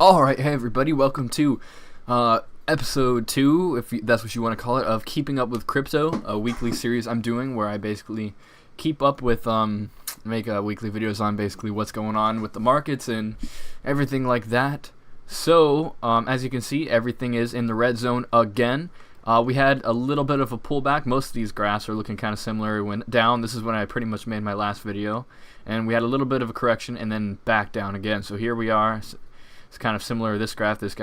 Alright, hey everybody, welcome to episode 2, if that's what you want to call it, of Keeping Up with Crypto, a weekly series I'm doing where I basically keep up with, make weekly videos on basically what's going on with the markets and everything like that. So, as you can see, everything is in the red zone again. We had a little bit of a pullback. Most of these graphs are looking kind of similar. It went down. This is when I pretty much made my last video. And we had a little bit of a correction and then back down again. So here we are. It's kind of similar, this graph, this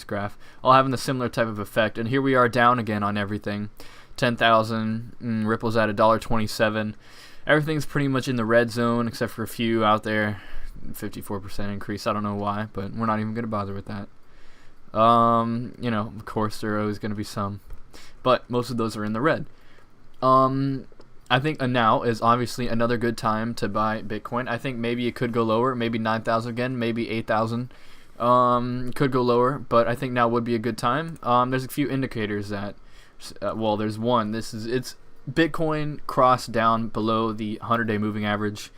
graph, all having the similar type of effect. And here we are down again on everything. 10,000, Ripple's at $1.27. Everything's pretty much in the red zone except for a few out there. 54% increase, I don't know why, but we're not even going to bother with that. You know, of course there are always going to be some, but most of those are in the red. I think now is obviously another good time to buy Bitcoin. I think maybe it could go lower, maybe 9,000 again, maybe 8,000. Could go lower, but I think now would be a good time. There's a few indicators that, well, there's one. It's Bitcoin crossed down below the 100-day moving average.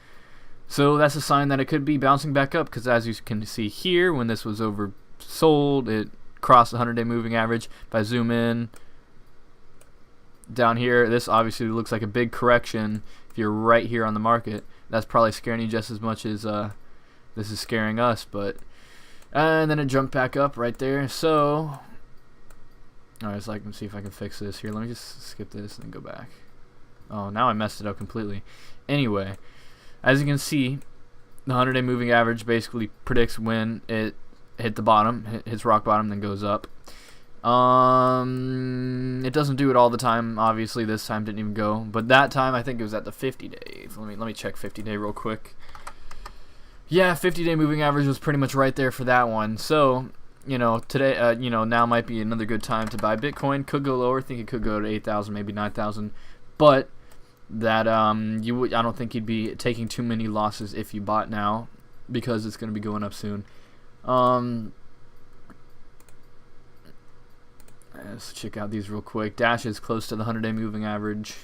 So that's a sign that it could be bouncing back up, because as you can see here, when this was oversold, it crossed the 100-day moving average. If I zoom in down here, this obviously looks like a big correction. If you're right here on the market, that's probably scaring you just as much as this is scaring us. But and then it jumped back up right there. So alright, so I can see if I can fix this here. Let me just skip this and then go back. Oh, now I messed it up completely. Anyway, as you can see, the 100-day moving average basically predicts when it hit the bottom, hits rock bottom, then goes up. It doesn't do it all the time. Obviously, this time didn't even go, but that time I think it was at the 50-day. Let me check 50-day real quick. Yeah, 50-day moving average was pretty much right there for that one. So, you know, today, you know, now might be another good time to buy Bitcoin. Could go lower. I think it could go to 8,000, maybe 9,000, but that I don't think you'd be taking too many losses if you bought now, because it's going to be going up soon. Let's check out these real quick. Dash is close to the 100-day moving average.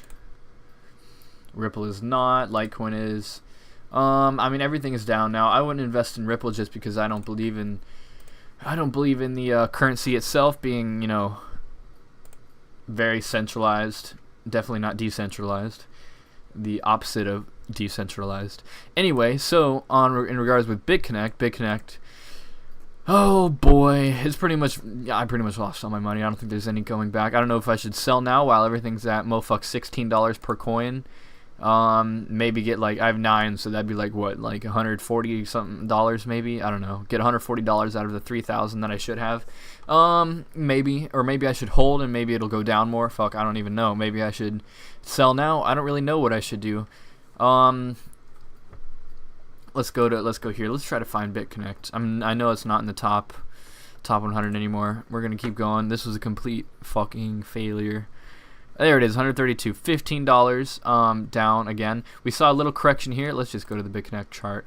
Ripple is not. Litecoin is. I mean, everything is down now. I wouldn't invest in Ripple just because I don't believe in the currency itself being, you know, very centralized. Definitely not decentralized. The opposite of decentralized. Anyway, so in regards with BitConnect. Oh boy, it's pretty much, yeah, I pretty much lost all my money. I don't think there's any going back. I don't know if I should sell now while everything's at mofuck $16 per coin. Maybe get, like, I have 9, so that'd be like what, like $140 something dollars maybe. I don't know. Get $140 out of the 3,000 that I should have. Maybe, or maybe I should hold and maybe it'll go down more. Fuck, I don't even know. Maybe I should sell now. I don't really know what I should do. Let's go here. Let's try to find BitConnect. I know it's not in the top 100 anymore. We're gonna keep going. This was a complete fucking failure. There it is, 132, $15 down again. We saw a little correction here. Let's just go to the BitConnect chart.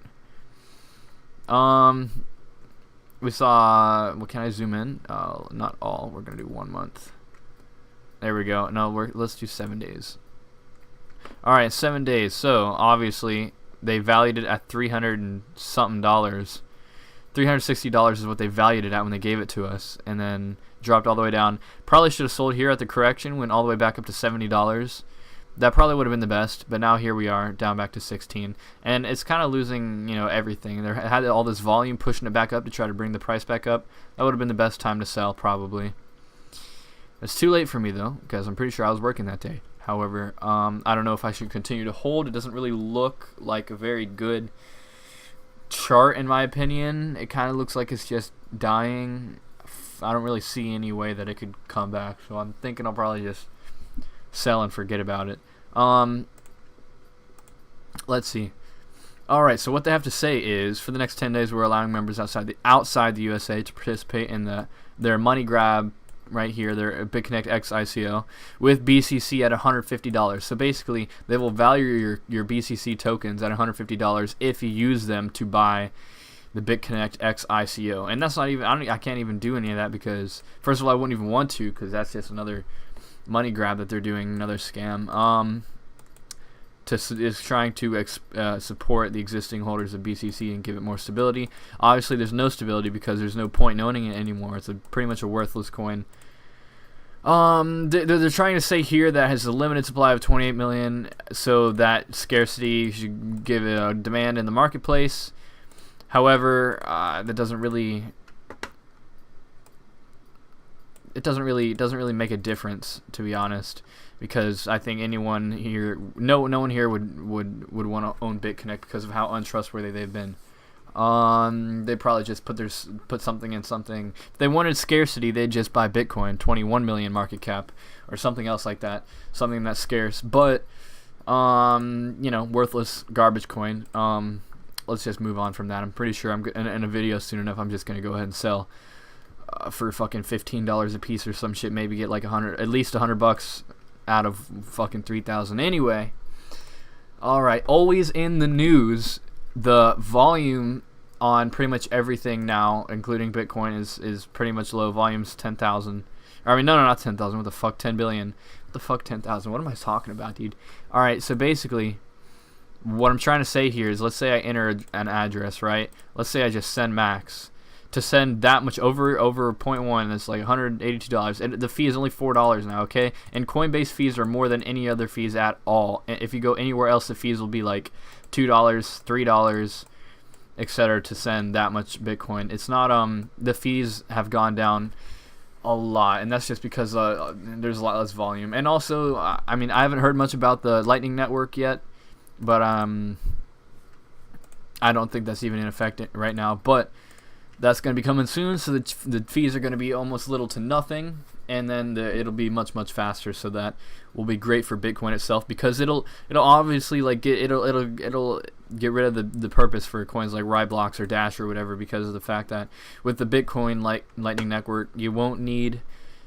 We saw. Well, can I zoom in? Not all. We're gonna do 1 month. There we go. No, let's do 7 days. All right, 7 days. So obviously, they valued it at $300 and something dollars. $360 is what they valued it at when they gave it to us, and then dropped all the way down. Probably should have sold here at the correction, went all the way back up to $70. That probably would have been the best, but now here we are, down back to 16, and it's kind of losing, you know, everything. There had all this volume pushing it back up to try to bring the price back up. That would have been the best time to sell, probably. It's too late for me though, because I'm pretty sure I was working that day. However, I don't know if I should continue to hold. It doesn't really look like a very good chart in my opinion. It kind of looks like it's just dying. I don't really see any way that it could come back, so I'm thinking I'll probably just sell and forget about it. Let's see. Alright, so what they have to say is, for the next 10 days we're allowing members outside the USA to participate in their money grab right here, their BitConnect X ICO, with BCC at $150. So basically, they will value your BCC tokens at $150 if you use them to buy the BitConnect X ICO. And that's not even, I can't even do any of that because, first of all, I wouldn't even want to, because that's just another money grab that they're doing, another scam. is trying to support the existing holders of BCC and give it more stability. Obviously, there's no stability because there's no point in owning it anymore. It's pretty much a worthless coin. They're trying to say here that it has a limited supply of 28 million, so that scarcity should give it a demand in the marketplace. However, that doesn't really make a difference, to be honest, because I think anyone here, no one here would want to own BitConnect because of how untrustworthy they've been. They probably just put something in something. If they wanted scarcity, they'd just buy Bitcoin, 21 million market cap, or something else like that, something that's scarce. But worthless garbage coin. Let's just move on from that. I'm pretty sure in a video soon enough, I'm just gonna go ahead and sell for fucking $15 a piece or some shit. Maybe get like at least $100 out of fucking 3,000. Anyway, all right. Always in the news, the volume on pretty much everything now, including Bitcoin, is pretty much low. Volume's 10,000. I mean, no, not 10,000. What the fuck, 10 billion? What the fuck, 10,000? What am I talking about, dude? All right. So basically, what I'm trying to say here is, let's say I enter an address, right? Let's say I just send max. To send that much over 0.1, that's like $182, and the fee is only $4 now, okay? And Coinbase fees are more than any other fees at all. And if you go anywhere else, the fees will be like $2, $3, etc. to send that much Bitcoin. It's not the fees have gone down a lot, and that's just because there's a lot less volume. And also, I mean, I haven't heard much about the Lightning Network yet, but I don't think that's even in effect right now. But that's going to be coming soon, so the fees are going to be almost little to nothing, and then it'll be much faster. So that will be great for Bitcoin itself, because it'll obviously like it'll get rid of the purpose for coins like Ryblox or Dash or whatever, because of the fact that with the Bitcoin Lightning Network, you won't need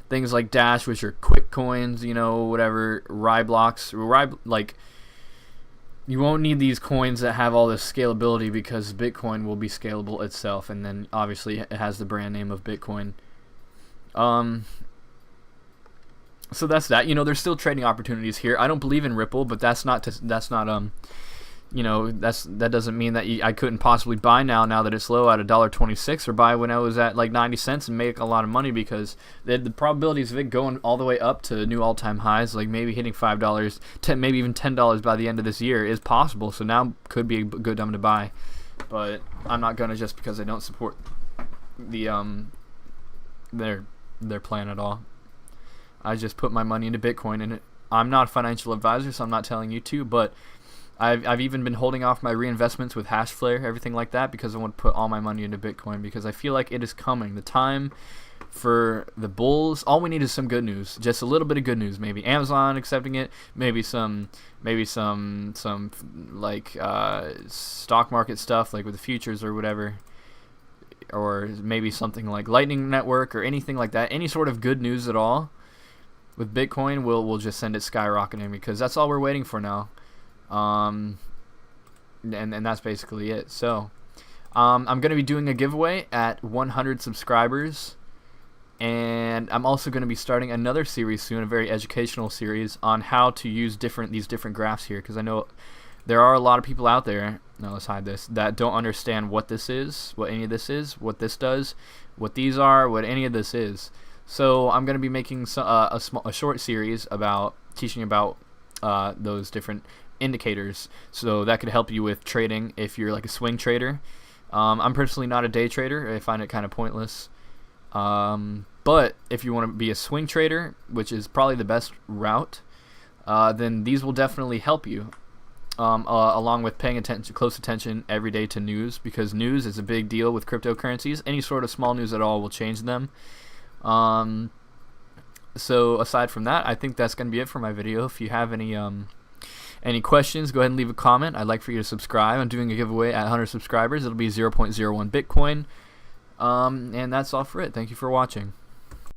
things like Dash, which are quick coins, whatever. Ryblox, you won't need these coins that have all this scalability, because Bitcoin will be scalable itself, and then obviously it has the brand name of Bitcoin. So that's that. There's still trading opportunities here. I don't believe in Ripple, but that doesn't mean that I couldn't possibly buy now that it's low at $1.26, or buy when I was at like 90 cents and make a lot of money, because the probabilities of it going all the way up to new all-time highs, like maybe hitting $5, maybe even $10 by the end of this year, is possible. So now could be a good time to buy, but I'm not gonna, just because I don't support the their plan at all. I just put my money into Bitcoin, and I'm not a financial advisor, so I'm not telling you to, but I've even been holding off my reinvestments with HashFlare, everything like that, because I want to put all my money into Bitcoin, because I feel like it is coming. The time for the bulls, all we need is some good news, just a little bit of good news. Maybe Amazon accepting it, maybe some like stock market stuff, like with the futures or whatever, or maybe something like Lightning Network or anything like that. Any sort of good news at all with Bitcoin will just send it skyrocketing, because that's all we're waiting for now. And that's basically it. So I'm going to be doing a giveaway at 100 subscribers, and I'm also going to be starting another series soon, a very educational series on how to use these different graphs here, because I know there are a lot of people out there, no, let's hide this, that don't understand what this is, what any of this is, what this does, what these are, what any of this is. So I'm going to be making a short series about teaching about those different indicators, so that could help you with trading if you're like a swing trader. I'm personally not a day trader. I find it kind of pointless. But if you want to be a swing trader, which is probably the best route, then these will definitely help you. Along with paying close attention every day to news, because news is a big deal with cryptocurrencies. Any sort of small news at all will change them. So aside from that, I think that's going to be it for my video. If you have any questions, go ahead and leave a comment. I'd like for you to subscribe. I'm doing a giveaway at 100 subscribers. It'll be 0.01 Bitcoin. And that's all for it. Thank you for watching.